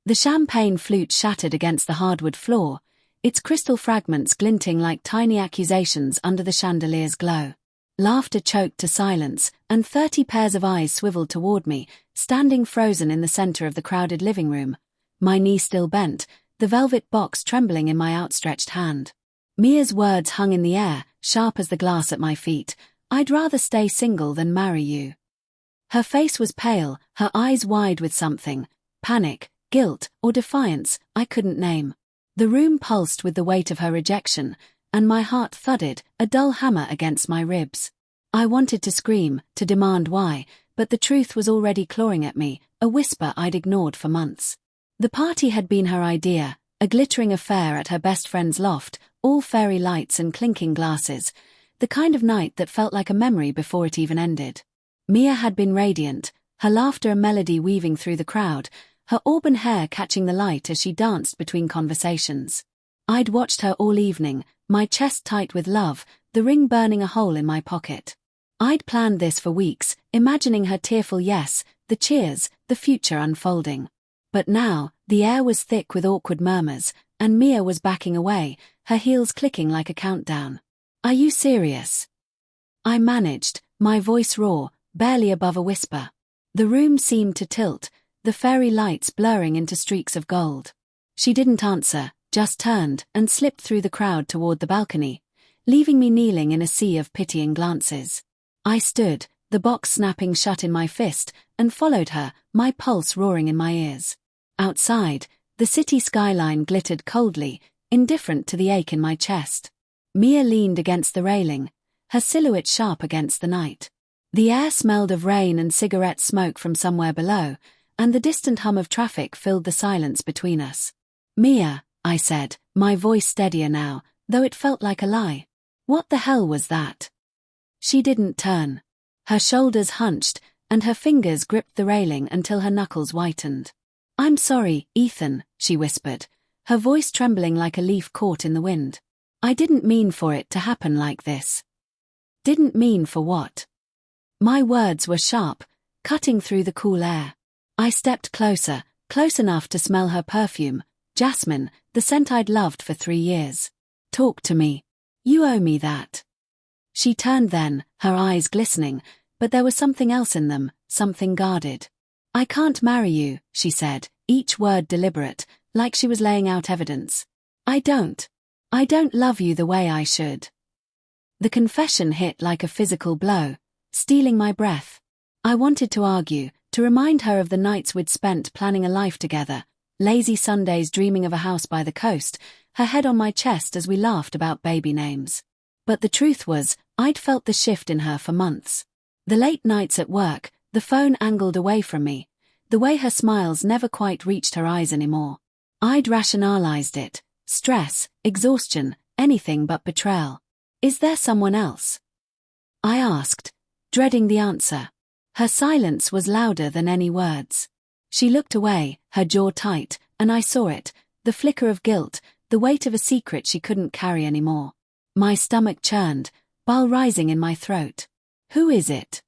The champagne flute shattered against the hardwood floor, its crystal fragments glinting like tiny accusations under the chandelier's glow. Laughter choked to silence, and 30 pairs of eyes swiveled toward me, standing frozen in the center of the crowded living room, my knee still bent, the velvet box trembling in my outstretched hand. Mia's words hung in the air, sharp as the glass at my feet. "I'd rather stay single than marry you." Her face was pale, her eyes wide with something, panic, guilt, or defiance, I couldn't name. The room pulsed with the weight of her rejection, and my heart thudded, a dull hammer against my ribs. I wanted to scream, to demand why, but the truth was already clawing at me, a whisper I'd ignored for months. The party had been her idea, a glittering affair at her best friend's loft, all fairy lights and clinking glasses, the kind of night that felt like a memory before it even ended. Mia had been radiant, her laughter a melody weaving through the crowd, her auburn hair catching the light as she danced between conversations. I'd watched her all evening, my chest tight with love, the ring burning a hole in my pocket. I'd planned this for weeks, imagining her tearful yes, the cheers, the future unfolding. But now, the air was thick with awkward murmurs, and Mia was backing away, her heels clicking like a countdown. "Are you serious?" I managed, my voice raw, barely above a whisper. The room seemed to tilt, the fairy lights blurring into streaks of gold. She didn't answer, just turned and slipped through the crowd toward the balcony, leaving me kneeling in a sea of pitying glances. I stood, the box snapping shut in my fist, and followed her, my pulse roaring in my ears. Outside, the city skyline glittered coldly, indifferent to the ache in my chest. Mia leaned against the railing, her silhouette sharp against the night. The air smelled of rain and cigarette smoke from somewhere below, and the distant hum of traffic filled the silence between us. "Mia," I said, my voice steadier now, though it felt like a lie. "What the hell was that?" She didn't turn. Her shoulders hunched, and her fingers gripped the railing until her knuckles whitened. "I'm sorry, Ethan," she whispered, her voice trembling like a leaf caught in the wind. "I didn't mean for it to happen like this." Didn't mean for what? My words were sharp, cutting through the cool air. I stepped closer, close enough to smell her perfume, jasmine, the scent I'd loved for 3 years. "Talk to me. You owe me that." She turned then, her eyes glistening, but there was something else in them, something guarded. "I can't marry you," she said, each word deliberate, like she was laying out evidence. I don't love you the way I should." The confession hit like a physical blow, stealing my breath. I wanted to argue, to remind her of the nights we'd spent planning a life together, lazy Sundays dreaming of a house by the coast, her head on my chest as we laughed about baby names. But the truth was, I'd felt the shift in her for months. The late nights at work, the phone angled away from me, the way her smiles never quite reached her eyes anymore. I'd rationalized it. Stress, exhaustion, anything but betrayal. "Is there someone else?" I asked, dreading the answer. Her silence was louder than any words. She looked away, her jaw tight, and I saw it, the flicker of guilt, the weight of a secret she couldn't carry anymore. My stomach churned, bile rising in my throat. "Who is it?"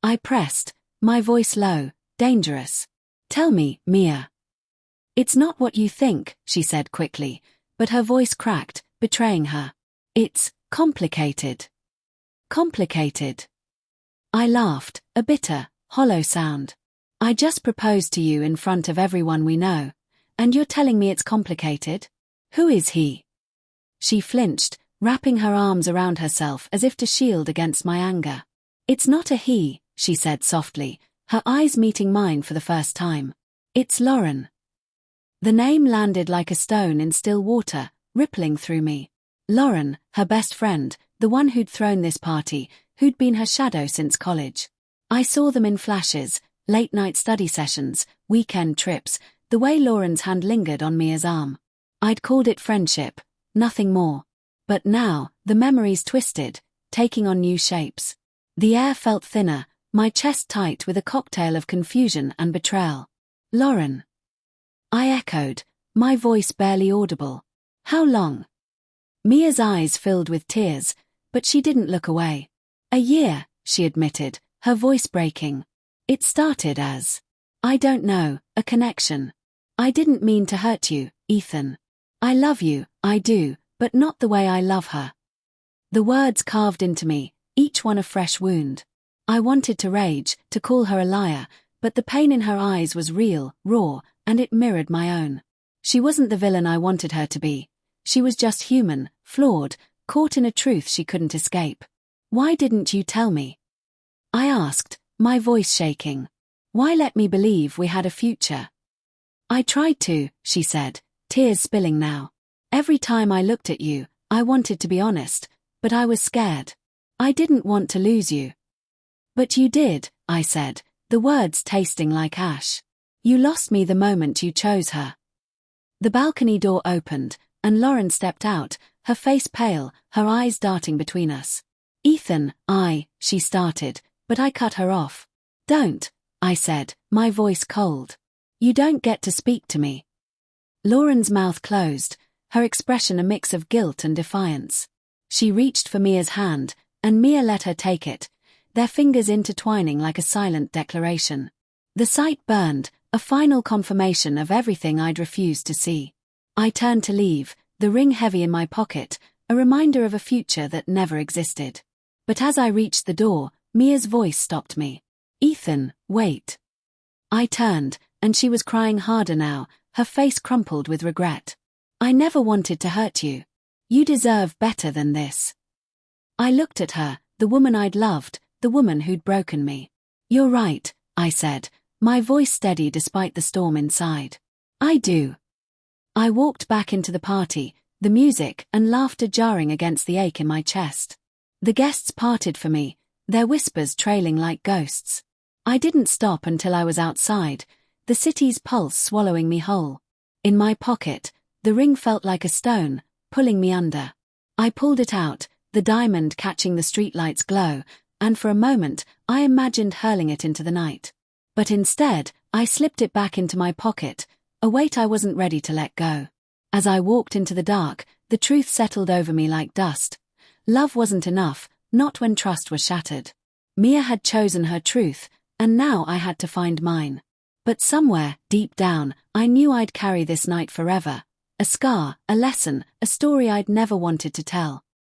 I pressed, my voice low, dangerous. "Tell me, Mia." "It's not what you think," she said quickly, but her voice cracked, betraying her. "It's complicated." Complicated. I laughed, a bitter, hollow sound. "I just proposed to you in front of everyone we know, and you're telling me it's complicated? Who is he?" She flinched, wrapping her arms around herself as if to shield against my anger. "It's not a he," she said softly, her eyes meeting mine for the first time. "It's Lauren." The name landed like a stone in still water, rippling through me. Lauren, her best friend, the one who'd thrown this party, who'd been her shadow since college. I saw them in flashes, late-night study sessions, weekend trips, the way Lauren's hand lingered on Mia's arm. I'd called it friendship, nothing more. But now, the memories twisted, taking on new shapes. The air felt thinner, my chest tight with a cocktail of confusion and betrayal. "Lauren." I echoed, my voice barely audible. "How long?" Mia's eyes filled with tears, but she didn't look away. "A year," she admitted, her voice breaking. "It started as, I don't know, a connection. I didn't mean to hurt you, Ethan. I love you, I do, but not the way I love her. The words carved into me, each one a fresh wound. I wanted to rage, to call her a liar, but the pain in her eyes was real, raw, and it mirrored my own. She wasn't the villain I wanted her to be. She was just human, flawed, caught in a truth she couldn't escape. Why didn't you tell me? I asked, my voice shaking. Why let me believe we had a future? I tried to, she said, tears spilling now. Every time I looked at you, I wanted to be honest, but I was scared. I didn't want to lose you. But you did, I said, the words tasting like ash. You lost me the moment you chose her. The balcony door opened, and Lauren stepped out, her face pale, her eyes darting between us. Ethan, she started, but I cut her off. Don't, I said, my voice cold. You don't get to speak to me. Lauren's mouth closed, her expression a mix of guilt and defiance. She reached for Mia's hand, and Mia let her take it, their fingers intertwining like a silent declaration. The sight burned, a final confirmation of everything I'd refused to see. I turned to leave, the ring heavy in my pocket, a reminder of a future that never existed. But as I reached the door, Mia's voice stopped me. Ethan, wait. I turned, and she was crying harder now, her face crumpled with regret. I never wanted to hurt you. You deserve better than this. I looked at her, the woman I'd loved, the woman who'd broken me. You're right, I said, my voice steady despite the storm inside. I do. I walked back into the party, the music and laughter jarring against the ache in my chest. The guests parted for me, their whispers trailing like ghosts. I didn't stop until I was outside, the city's pulse swallowing me whole. In my pocket, the ring felt like a stone, pulling me under. I pulled it out, the diamond catching the streetlight's glow, and for a moment, I imagined hurling it into the night. But instead, I slipped it back into my pocket, a weight I wasn't ready to let go. As I walked into the dark, the truth settled over me like dust. Love wasn't enough, not when trust was shattered. Mia had chosen her truth, and now I had to find mine. But somewhere, deep down, I knew I'd carry this night forever. A scar, a lesson, a story I'd never wanted to tell.